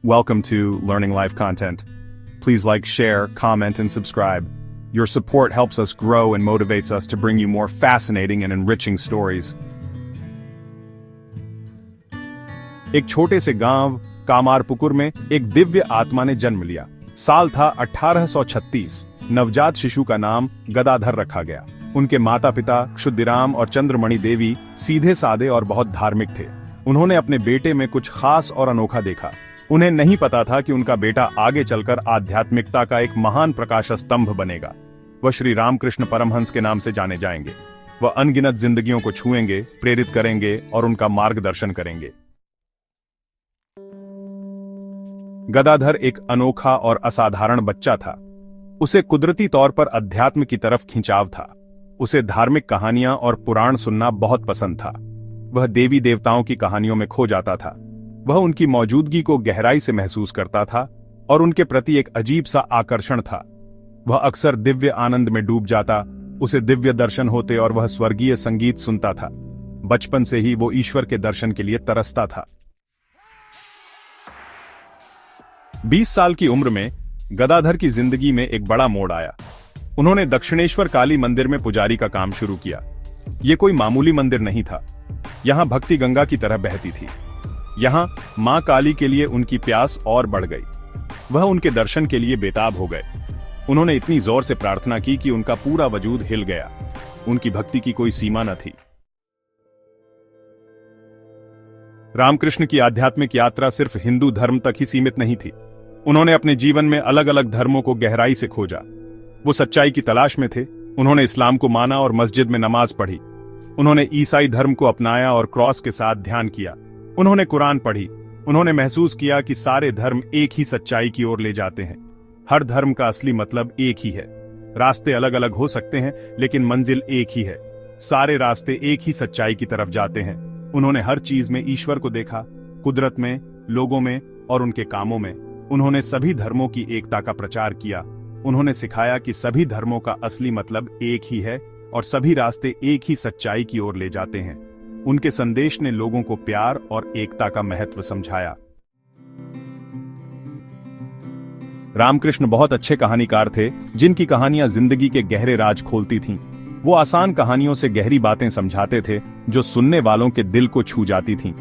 Welcome to Learning Life Content. Please like, share, comment, and subscribe. Your support helps us grow and motivates us to bring you more fascinating and enriching stories. एक छोटे से गांव कामारपुकुर में एक दिव्य आत्मा ने जन्म लिया। साल था 1836। नवजात शिशु का नाम गदाधर रखा गया। उनके माता पिता क्षुदिराम और चंद्रमणि देवी सीधे साधे और बहुत धार्मिक थे। उन्होंने अपने बेटे में कुछ खास और अनोखा देखा। उन्हें नहीं पता था कि उनका बेटा आगे चलकर आध्यात्मिकता का एक महान प्रकाश स्तंभ बनेगा। वह श्री रामकृष्ण परमहंस के नाम से जाने जाएंगे। वह अनगिनत जिंदगियों को छुएंगे, प्रेरित करेंगे और उनका मार्गदर्शन करेंगे। गदाधर एक अनोखा और असाधारण बच्चा था। उसे कुदरती तौर पर अध्यात्म की तरफ खिंचाव था। उसे धार्मिक कहानियां और पुराण सुनना बहुत पसंद था। वह देवी देवताओं की कहानियों में खो जाता था। वह उनकी मौजूदगी को गहराई से महसूस करता था और उनके प्रति एक अजीब सा आकर्षण था। वह अक्सर दिव्य आनंद में डूब जाता। उसे दिव्य दर्शन होते और वह स्वर्गीय संगीत सुनता था। बचपन से ही वो ईश्वर के दर्शन के लिए तरसता था। 20 साल की उम्र में गदाधर की जिंदगी में एक बड़ा मोड़ आया। उन्होंने दक्षिणेश्वर काली मंदिर में पुजारी का काम शुरू किया। यह कोई मामूली मंदिर नहीं था। यहां भक्ति गंगा की तरह बहती थी। यहां मां काली के लिए उनकी प्यास और बढ़ गई। वह उनके दर्शन के लिए बेताब हो गए। उन्होंने इतनी जोर से प्रार्थना की कि उनका पूरा वजूद हिल गया। उनकी भक्ति की कोई सीमा न थी। रामकृष्ण की आध्यात्मिक यात्रा सिर्फ हिंदू धर्म तक ही सीमित नहीं थी। उन्होंने अपने जीवन में अलग अलग धर्मों को गहराई से खोजा। वो सच्चाई की तलाश में थे। उन्होंने इस्लाम को माना और मस्जिद में नमाज पढ़ी। उन्होंने ईसाई धर्म को अपनाया और क्रॉस के साथ ध्यान किया। उन्होंने कुरान पढ़ी। उन्होंने महसूस किया कि सारे धर्म एक ही सच्चाई की ओर ले जाते हैं। हर धर्म का असली मतलब एक ही है। रास्ते अलग अलग हो सकते हैं, लेकिन मंजिल एक ही है। सारे रास्ते एक ही सच्चाई की तरफ जाते हैं। उन्होंने हर चीज में ईश्वर को देखा, कुदरत में, लोगों में और उनके कामों में। उन्होंने सभी धर्मों की एकता का प्रचार किया। उन्होंने सिखाया कि सभी धर्मों का असली मतलब एक ही है और सभी रास्ते एक ही सच्चाई की ओर ले जाते हैं। उनके संदेश ने लोगों को प्यार और एकता का महत्व समझाया। रामकृष्ण बहुत अच्छे कहानीकार थे, जिनकी कहानियां जिंदगी के गहरे राज खोलती थीं। वो आसान कहानियों से गहरी बातें समझाते थे, जो सुनने वालों के दिल को छू जाती थीं।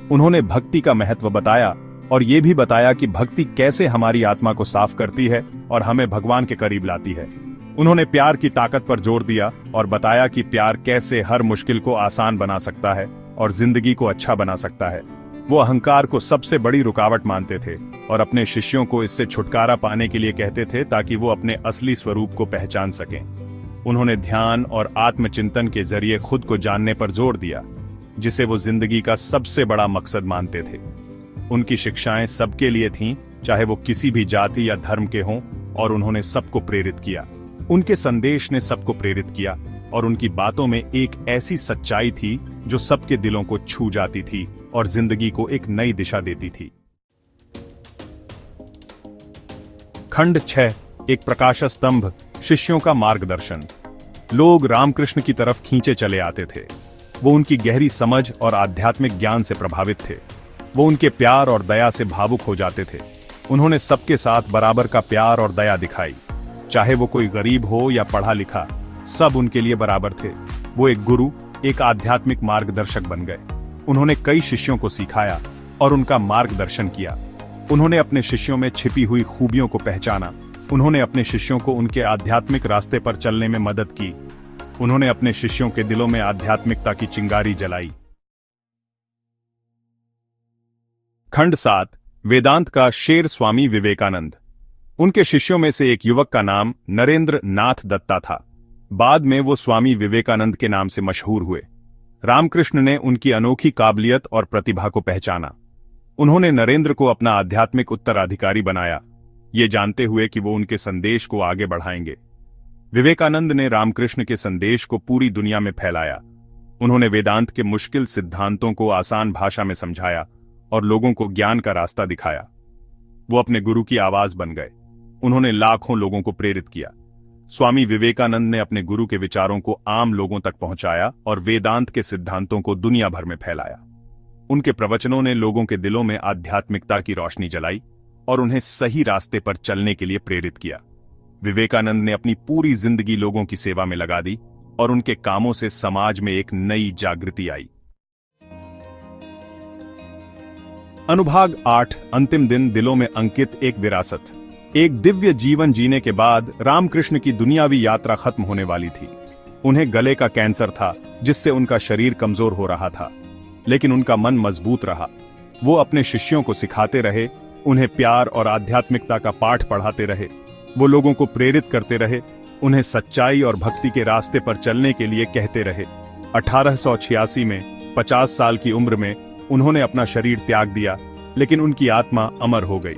उन्होंने भक्ति का महत्व बताया और ये भी बताया कि भक्ति कैसे हमारी आत्मा को साफ करती है और हमें भगवान के करीब लाती है। उन्होंने प्यार की ताकत पर जोर दिया और बताया कि प्यार कैसे हर मुश्किल को आसान बना सकता है और जिंदगी को अच्छा बना सकता है। वो अहंकार को सबसे बड़ी रुकावट मानते थे और अपने शिष्यों को इससे छुटकारा पाने के लिए कहते थे, ताकि वो अपने असली स्वरूप को पहचान सकें। उन्होंने ध्यान और आत्मचिंतन के जरिए खुद को जानने पर जोर दिया, जिसे वो जिंदगी का सबसे बड़ा मकसद मानते थे। उनकी शिक्षाएं सबके लिए थीं, चाहे वो किसी भी जाति या धर्म के हों, और उन्होंने सबको प्रेरित किया। उनके संदेश ने सबको प्रेरित किया और उनकी बातों में एक ऐसी सच्चाई थी जो सबके दिलों को छू जाती थी और जिंदगी को एक नई दिशा देती थी। खंड 6, एक प्रकाश स्तंभ, शिष्यों का मार्गदर्शन। लोग रामकृष्ण की तरफ खींचे चले आते थे। वो उनकी गहरी समझ और आध्यात्मिक ज्ञान से प्रभावित थे। वो उनके प्यार और दया से भावुक हो जाते थे। उन्होंने सबके साथ बराबर का प्यार और दया दिखाई। चाहे वो कोई गरीब हो या पढ़ा लिखा, सब उनके लिए बराबर थे। वो एक गुरु, एक आध्यात्मिक मार्गदर्शक बन गए। उन्होंने कई शिष्यों को सिखाया और उनका मार्गदर्शन किया। उन्होंने अपने शिष्यों में छिपी हुई खूबियों को पहचाना। उन्होंने अपने शिष्यों को उनके आध्यात्मिक रास्ते पर चलने में मदद की। उन्होंने अपने शिष्यों के दिलों में आध्यात्मिकता की चिंगारी जलाई। खंड 7, वेदांत का शेर स्वामी विवेकानंद। उनके शिष्यों में से एक युवक का नाम नरेंद्र नाथ दत्ता था। बाद में वो स्वामी विवेकानंद के नाम से मशहूर हुए। रामकृष्ण ने उनकी अनोखी काबिलियत और प्रतिभा को पहचाना। उन्होंने नरेंद्र को अपना आध्यात्मिक उत्तराधिकारी बनाया, ये जानते हुए कि वो उनके संदेश को आगे बढ़ाएंगे। विवेकानंद ने रामकृष्ण के संदेश को पूरी दुनिया में फैलाया। उन्होंने वेदांत के मुश्किल सिद्धांतों को आसान भाषा में समझाया और लोगों को ज्ञान का रास्ता दिखाया। वो अपने गुरु की आवाज बन गए। उन्होंने लाखों लोगों को प्रेरित किया। स्वामी विवेकानंद ने अपने गुरु के विचारों को आम लोगों तक पहुंचाया और वेदांत के सिद्धांतों को दुनिया भर में फैलाया। उनके प्रवचनों ने लोगों के दिलों में आध्यात्मिकता की रोशनी जलाई और उन्हें सही रास्ते पर चलने के लिए प्रेरित किया। विवेकानंद ने अपनी पूरी जिंदगी लोगों की सेवा में लगा दी और उनके कामों से समाज में एक नई जागृति आई। अनुभाग 8, अंतिम दिन, दिलों में अंकित एक विरासत। एक दिव्य जीवन जीने के बाद रामकृष्ण की दुनियावी यात्रा खत्म होने वाली थी। उन्हें गले का कैंसर था, जिससे उनका शरीर कमजोर हो रहा था, लेकिन उनका मन मजबूत रहा। वो अपने शिष्यों को सिखाते रहे, उन्हें प्यार और आध्यात्मिकता का पाठ पढ़ाते रहे। वो लोगों को प्रेरित करते रहे, उन्हें सच्चाई और भक्ति के रास्ते पर चलने के लिए कहते रहे। 1886 में 50 साल की उम्र में उन्होंने अपना शरीर त्याग दिया, लेकिन उनकी आत्मा अमर हो गई।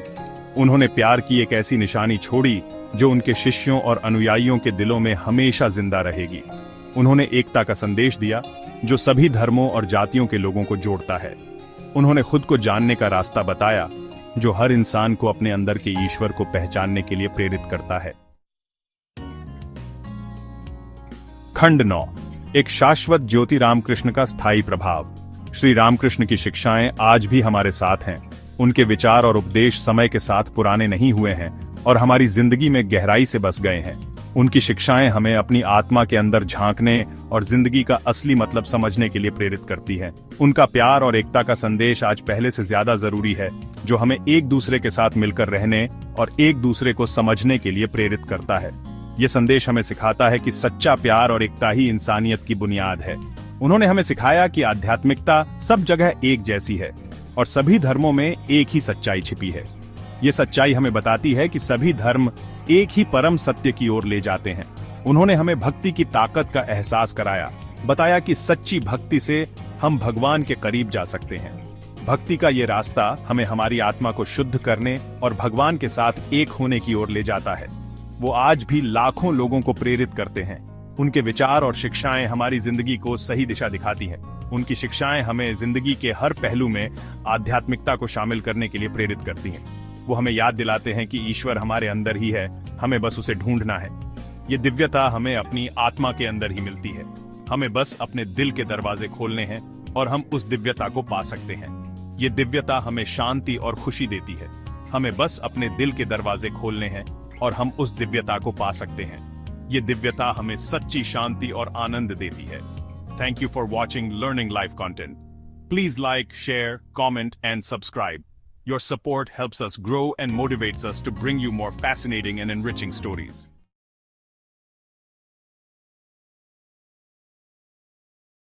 उन्होंने प्यार की एक ऐसी निशानी छोड़ी जो उनके शिष्यों और अनुयायियों के दिलों में हमेशा जिंदा रहेगी। उन्होंने एकता का संदेश दिया जो सभी धर्मों और जातियों के लोगों को जोड़ता है। उन्होंने खुद को जानने का रास्ता बताया जो हर इंसान को अपने अंदर के ईश्वर को पहचानने के लिए प्रेरित करता है। खंड 9, एक शाश्वत ज्योति, रामकृष्ण का स्थायी प्रभाव। श्री रामकृष्ण की शिक्षाएं आज भी हमारे साथ हैं। उनके विचार और उपदेश समय के साथ पुराने नहीं हुए हैं और हमारी जिंदगी में गहराई से बस गए हैं। उनकी शिक्षाएं हमें अपनी आत्मा के अंदर झांकने और जिंदगी का असली मतलब समझने के लिए प्रेरित करती हैं। उनका प्यार और एकता का संदेश आज पहले से ज्यादा जरूरी है, जो हमें एक दूसरे के साथ मिलकर रहने और एक दूसरे को समझने के लिए प्रेरित करता है। ये संदेश हमें सिखाता है कि सच्चा प्यार और एकता ही इंसानियत की बुनियाद है। उन्होंने हमें सिखाया कि आध्यात्मिकता सब जगह एक जैसी है और सभी धर्मों में एक ही सच्चाई छिपी है। ये सच्चाई हमें बताती है कि सभी धर्म एक ही परम सत्य की ओर ले जाते हैं। उन्होंने हमें भक्ति की ताकत का एहसास कराया, बताया कि सच्ची भक्ति से हम भगवान के करीब जा सकते हैं। भक्ति का ये रास्ता हमें हमारी आत्मा को शुद्ध करने और भगवान के साथ एक होने की ओर ले जाता है। वो आज भी लाखों लोगों को प्रेरित करते हैं। उनके विचार और शिक्षाएं हमारी जिंदगी को सही दिशा दिखाती हैं। उनकी शिक्षाएं हमें जिंदगी के हर पहलू में आध्यात्मिकता को शामिल करने के लिए प्रेरित करती हैं। वो हमें याद दिलाते हैं कि ईश्वर हमारे अंदर ही है, हमें बस उसे ढूंढना है। ये दिव्यता हमें अपनी आत्मा के अंदर ही मिलती है। हमें बस अपने दिल के दरवाजे खोलने हैं और हम उस दिव्यता को पा सकते हैं। ये दिव्यता हमें शांति और खुशी देती है। हमें बस अपने दिल के दरवाजे खोलने हैं और हम उस दिव्यता को पा सकते हैं। ये दिव्यता हमें सच्ची शांति और आनंद देती है। Thank you for watching Learning Life content. Please like, share, comment, and subscribe. Your support helps us grow and motivates us to bring you more fascinating and enriching stories.